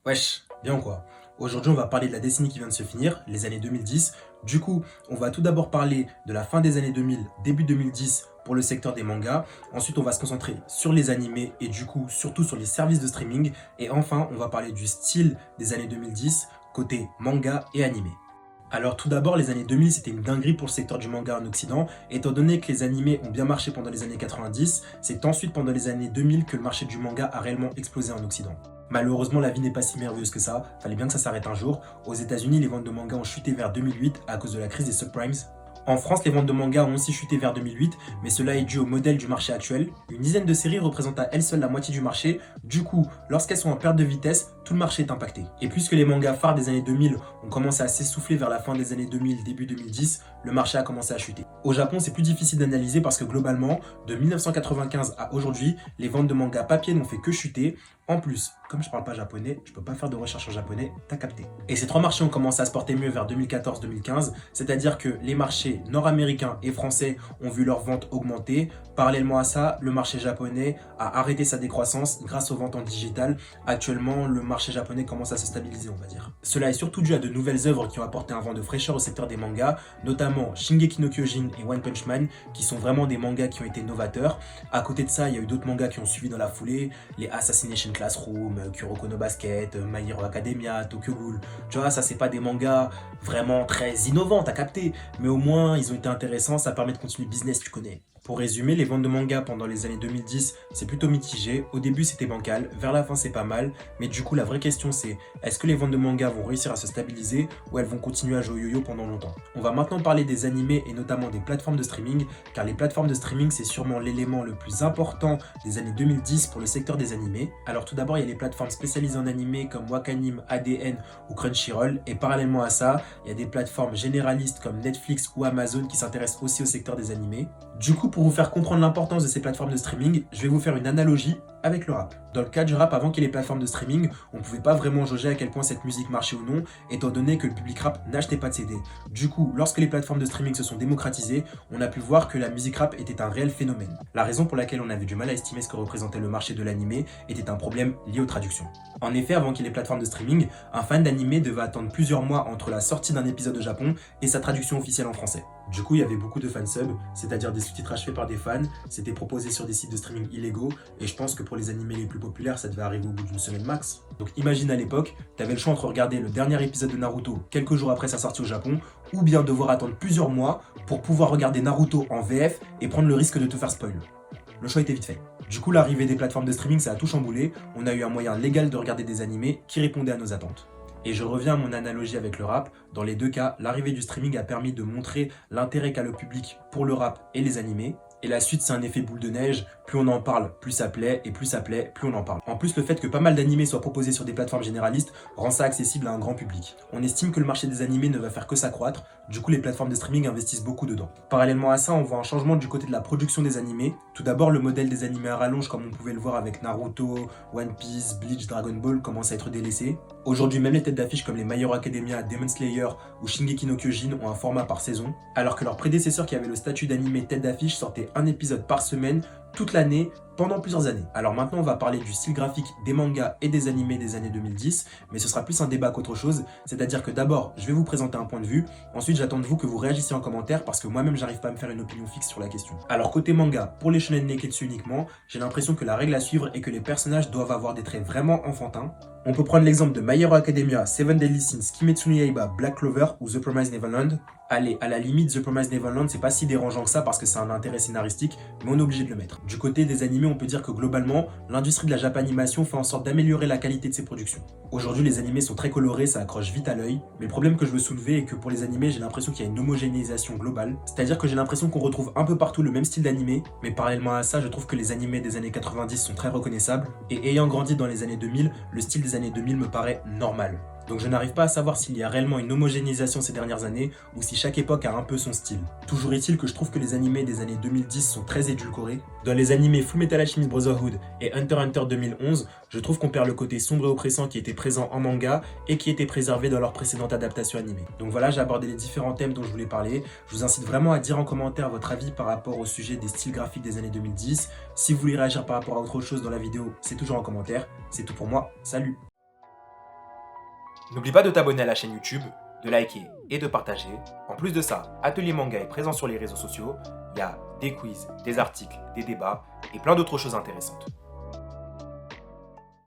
Wesh, bien quoi. Aujourd'hui, on va parler de la décennie qui vient de se finir, les années 2010. Du coup, on va tout d'abord parler de la fin des années 2000, début 2010 pour le secteur des mangas. Ensuite, on va se concentrer sur les animés et du coup, surtout sur les services de streaming. Et enfin, on va parler du style des années 2010, côté manga et animé. Alors tout d'abord, les années 2000, c'était une dinguerie pour le secteur du manga en Occident. Étant donné que les animés ont bien marché pendant les années 90, c'est ensuite pendant les années 2000 que le marché du manga a réellement explosé en Occident. Malheureusement, la vie n'est pas si merveilleuse que ça, fallait bien que ça s'arrête un jour. Aux États-Unis, les ventes de manga ont chuté vers 2008 à cause de la crise des subprimes. En France, les ventes de manga ont aussi chuté vers 2008, mais cela est dû au modèle du marché actuel. Une dizaine de séries représentent à elles seules la moitié du marché. Du coup, lorsqu'elles sont en perte de vitesse, tout le marché est impacté. Et puisque les mangas phares des années 2000 ont commencé à s'essouffler vers la fin des années 2000, début 2010, le marché a commencé à chuter. Au Japon, c'est plus difficile d'analyser parce que globalement, de 1995 à aujourd'hui, les ventes de mangas papier n'ont fait que chuter. En plus, comme je parle pas japonais, je peux pas faire de recherche en japonais, t'as capté. Et ces trois marchés ont commencé à se porter mieux vers 2014-2015, c'est-à-dire que les marchés nord-américains et français ont vu leurs ventes augmenter. Parallèlement à ça, le marché japonais a arrêté sa décroissance grâce aux ventes en digital. Actuellement, le marché japonais commence à se stabiliser, on va dire. Cela est surtout dû à de nouvelles œuvres qui ont apporté un vent de fraîcheur au secteur des mangas, notamment Shingeki no Kyojin et One Punch Man, qui sont vraiment des mangas qui ont été novateurs. À côté de ça, il y a eu d'autres mangas qui ont suivi dans la foulée, les Assassination Classroom, Kuroko no Basket, My Hero Academia, Tokyo Ghoul. Tu vois, ça c'est pas des mangas vraiment très innovants, t'as capté, mais au moins ils ont été intéressants, ça permet de continuer le business, tu connais. Pour résumer, les ventes de mangas pendant les années 2010, c'est plutôt mitigé. Au début, c'était bancal, vers la fin, c'est pas mal. Mais du coup, la vraie question, c'est est-ce que les ventes de mangas vont réussir à se stabiliser ou elles vont continuer à jouer au yo-yo pendant longtemps? On va maintenant parler des animés et notamment des plateformes de streaming, car les plateformes de streaming, c'est sûrement l'élément le plus important des années 2010 pour le secteur des animés. Alors tout d'abord, il y a les plateformes spécialisées en animés comme Wakanim, ADN ou Crunchyroll. Et parallèlement à ça, il y a des plateformes généralistes comme Netflix ou Amazon qui s'intéressent aussi au secteur des animés. Du coup, pour vous faire comprendre l'importance de ces plateformes de streaming, je vais vous faire une analogie avec le rap. Dans le cas du rap, avant qu'il y ait les plateformes de streaming, on ne pouvait pas vraiment jauger à quel point cette musique marchait ou non, étant donné que le public rap n'achetait pas de CD. Du coup, lorsque les plateformes de streaming se sont démocratisées, on a pu voir que la musique rap était un réel phénomène. La raison pour laquelle on avait du mal à estimer ce que représentait le marché de l'animé était un problème lié aux traductions. En effet, avant qu'il y ait les plateformes de streaming, un fan d'animé devait attendre plusieurs mois entre la sortie d'un épisode au Japon et sa traduction officielle en français. Du coup, il y avait beaucoup de fansubs, c'est-à-dire des sous-titrages faits par des fans, c'était proposé sur des sites de streaming illégaux, et je pense que pour les animés les plus populaires, ça devait arriver au bout d'une semaine max. Donc imagine à l'époque, t'avais le choix entre regarder le dernier épisode de Naruto quelques jours après sa sortie au Japon, ou bien devoir attendre plusieurs mois pour pouvoir regarder Naruto en VF et prendre le risque de te faire spoil. Le choix était vite fait. Du coup, l'arrivée des plateformes de streaming, ça a tout chamboulé, on a eu un moyen légal de regarder des animés qui répondaient à nos attentes. Et je reviens à mon analogie avec le rap. Dans les deux cas, l'arrivée du streaming a permis de montrer l'intérêt qu'a le public pour le rap et les animés. Et la suite, c'est un effet boule de neige. Plus on en parle, plus ça plaît. Et plus ça plaît, plus on en parle. En plus, le fait que pas mal d'animés soient proposés sur des plateformes généralistes rend ça accessible à un grand public. On estime que le marché des animés ne va faire que s'accroître. Du coup, les plateformes de streaming investissent beaucoup dedans. Parallèlement à ça, on voit un changement du côté de la production des animés. Tout d'abord, le modèle des animés à rallonge, comme on pouvait le voir avec Naruto, One Piece, Bleach, Dragon Ball, commence à être délaissé. Aujourd'hui, même les têtes d'affiche comme les My Hero Academia, Demon Slayer ou Shingeki no Kyojin ont un format par saison, alors que leurs prédécesseurs qui avaient le statut d'animé tête d'affiche sortaient un épisode par semaine, toute l'année, pendant plusieurs années. Alors maintenant, on va parler du style graphique des mangas et des animés des années 2010, mais ce sera plus un débat qu'autre chose, c'est-à-dire que d'abord, je vais vous présenter un point de vue, ensuite j'attends de vous que vous réagissiez en commentaire parce que moi-même j'arrive pas à me faire une opinion fixe sur la question. Alors côté manga, pour les shonen neketsu uniquement, j'ai l'impression que la règle à suivre est que les personnages doivent avoir des traits vraiment enfantins. On peut prendre l'exemple de My Hero Academia, Seven Deadly Sins, Kimetsu no Yaiba, Black Clover ou The Promised Neverland. Allez, à la limite, The Promised Neverland, c'est pas si dérangeant que ça parce que c'est un intérêt scénaristique, mais on est obligé de le mettre. Du côté des animés, on peut dire que globalement, l'industrie de la japanimation fait en sorte d'améliorer la qualité de ses productions. Aujourd'hui, les animés sont très colorés, ça accroche vite à l'œil, mais le problème que je veux soulever est que pour les animés, j'ai l'impression qu'il y a une homogénéisation globale, c'est-à-dire que j'ai l'impression qu'on retrouve un peu partout le même style d'animé, mais parallèlement à ça, je trouve que les animés des années 90 sont très reconnaissables, et ayant grandi dans les années 2000, le style des années 2000 me paraît normal. Donc je n'arrive pas à savoir s'il y a réellement une homogénéisation ces dernières années ou si chaque époque a un peu son style. Toujours est-il que je trouve que les animés des années 2010 sont très édulcorés. Dans les animés Fullmetal Alchemist Brotherhood et Hunter x Hunter 2011, je trouve qu'on perd le côté sombre et oppressant qui était présent en manga et qui était préservé dans leur précédente adaptation animée. Donc voilà, j'ai abordé les différents thèmes dont je voulais parler. Je vous incite vraiment à dire en commentaire votre avis par rapport au sujet des styles graphiques des années 2010. Si vous voulez réagir par rapport à autre chose dans la vidéo, c'est toujours en commentaire. C'est tout pour moi, salut! N'oublie pas de t'abonner à la chaîne YouTube, de liker et de partager. En plus de ça, Atelier Manga est présent sur les réseaux sociaux. Il y a des quiz, des articles, des débats et plein d'autres choses intéressantes.